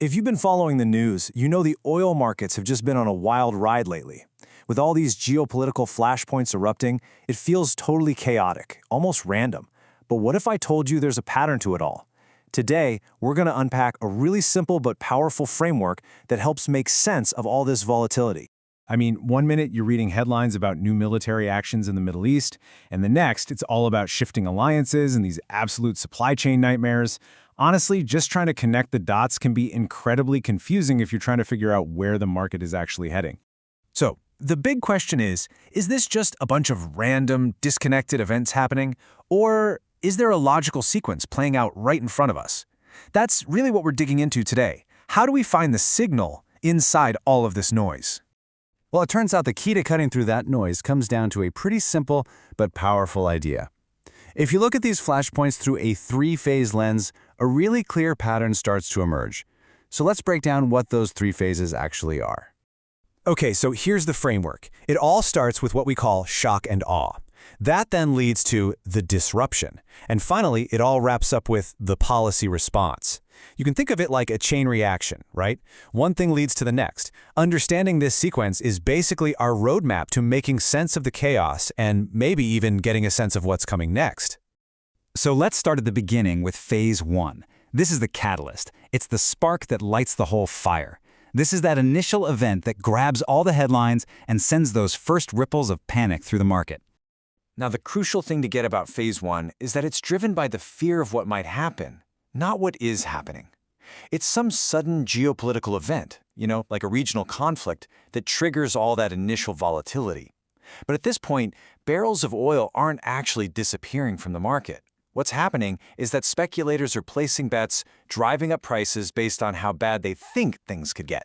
If you've been following the news, you know the oil markets have just been on a wild ride lately. With all these geopolitical flashpoints erupting, it feels totally chaotic, almost random. But what if I told you there's a pattern to it all? Today, we're going to unpack a really simple but powerful framework that helps make sense of all this volatility. I mean, one minute you're reading headlines about new military actions in the Middle East, and the next it's all about shifting alliances and these absolute supply chain nightmares. Honestly, just trying to connect the dots can be incredibly confusing if you're trying to figure out where the market is actually heading. So, the big question is this just a bunch of random, disconnected events happening, or is there a logical sequence playing out right in front of us? That's really what we're digging into today. How do we find the signal inside all of this noise? Well, it turns out the key to cutting through that noise comes down to a pretty simple but powerful idea. If you look at these flashpoints through a three-phase lens, a really clear pattern starts to emerge. So let's break down what those three phases actually are. Okay, so here's the framework. It all starts with what we call shock and awe. That then leads to the disruption. And finally, it all wraps up with the policy response. You can think of it like a chain reaction, right? One thing leads to the next. Understanding this sequence is basically our roadmap to making sense of the chaos and maybe even getting a sense of what's coming next. So let's start at the beginning with phase one. This is the catalyst. It's the spark that lights the whole fire. This is that initial event that grabs all the headlines and sends those first ripples of panic through the market. Now, the crucial thing to get about phase one is that it's driven by the fear of what might happen, not what is happening. It's some sudden geopolitical event, like a regional conflict, that triggers all that initial volatility. But at this point, barrels of oil aren't actually disappearing from the market. What's happening is that speculators are placing bets, driving up prices based on how bad they think things could get.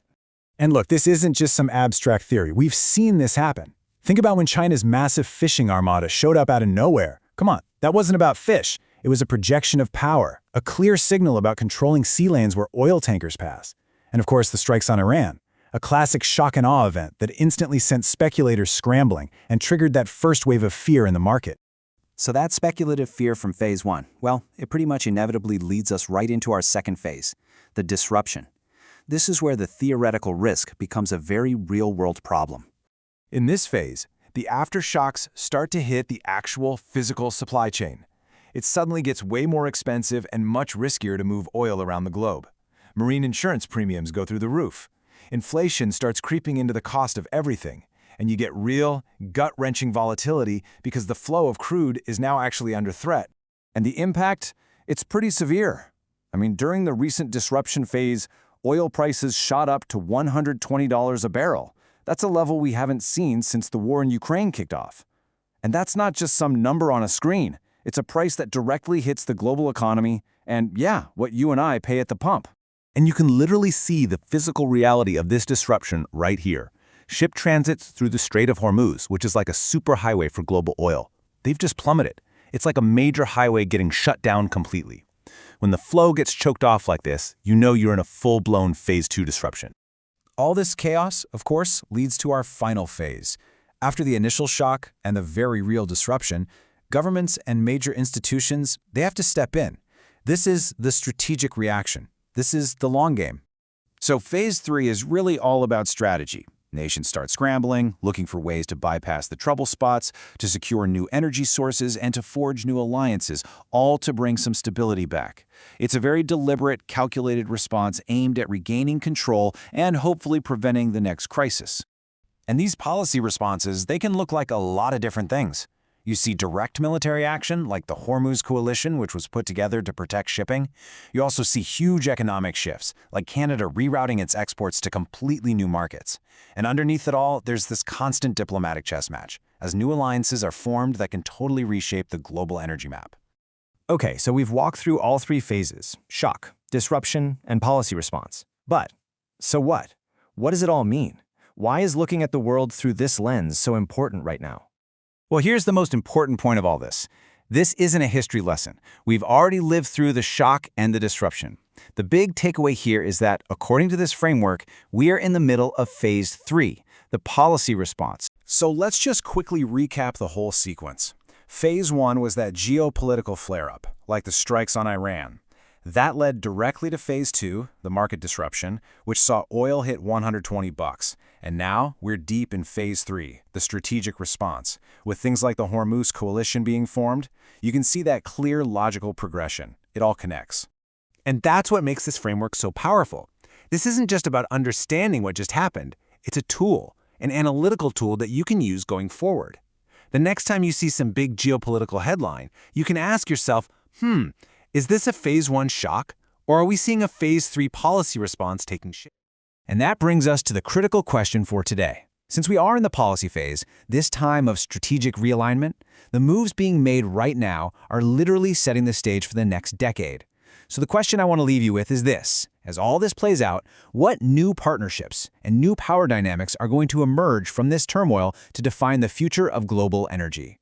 And look, this isn't just some abstract theory. We've seen this happen. Think about when China's massive fishing armada showed up out of nowhere. Come on, that wasn't about fish. It was a projection of power, a clear signal about controlling sea lanes where oil tankers pass. And of course, the strikes on Iran, a classic shock and awe event that instantly sent speculators scrambling and triggered that first wave of fear in the market. So that speculative fear from phase one, well, it pretty much inevitably leads us right into our second phase, the disruption. This is where the theoretical risk becomes a very real-world problem. In this phase, the aftershocks start to hit the actual physical supply chain. It suddenly gets way more expensive and much riskier to move oil around the globe. Marine insurance premiums go through the roof. Inflation starts creeping into the cost of everything, and you get real, gut-wrenching volatility because the flow of crude is now actually under threat. And the impact? It's pretty severe. During the recent disruption phase, oil prices shot up to $120 a barrel. That's a level we haven't seen since the war in Ukraine kicked off. And that's not just some number on a screen. It's a price that directly hits the global economy and, what you and I pay at the pump. And you can literally see the physical reality of this disruption right here. Ship transits through the Strait of Hormuz, which is like a superhighway for global oil. They've just plummeted. It's like a major highway getting shut down completely. When the flow gets choked off like this, you know you're in a full-blown phase two disruption. All this chaos, of course, leads to our final phase. After the initial shock and the very real disruption, governments and major institutions, they have to step in. This is the strategic reaction. This is the long game. So phase three is really all about strategy. Nations start scrambling, looking for ways to bypass the trouble spots, to secure new energy sources, and to forge new alliances, all to bring some stability back. It's a very deliberate, calculated response aimed at regaining control and hopefully preventing the next crisis. And these policy responses, they can look like a lot of different things. You see direct military action, like the Hormuz coalition, which was put together to protect shipping. You also see huge economic shifts, like Canada rerouting its exports to completely new markets. And underneath it all, there's this constant diplomatic chess match, as new alliances are formed that can totally reshape the global energy map. Okay, so we've walked through all three phases: shock, disruption, and policy response. But, so what? What does it all mean? Why is looking at the world through this lens so important right now? Well, here's the most important point of all this. This isn't a history lesson. We've already lived through the shock and the disruption. The big takeaway here is that, according to this framework, we are in the middle of phase three, the policy response. So let's just quickly recap the whole sequence. Phase one was that geopolitical flare-up, like the strikes on Iran. That led directly to Phase 2, the market disruption, which saw oil hit $120. And now we're deep in Phase 3, the strategic response. With things like the Hormuz coalition being formed, you can see that clear logical progression. It all connects. And that's what makes this framework so powerful. This isn't just about understanding what just happened. It's a tool, an analytical tool that you can use going forward. The next time you see some big geopolitical headline, you can ask yourself, is this a Phase 1 shock, or are we seeing a Phase 3 policy response taking shape? And that brings us to the critical question for today. Since we are in the policy phase, this time of strategic realignment, the moves being made right now are literally setting the stage for the next decade. So the question I want to leave you with is this. As all this plays out, what new partnerships and new power dynamics are going to emerge from this turmoil to define the future of global energy?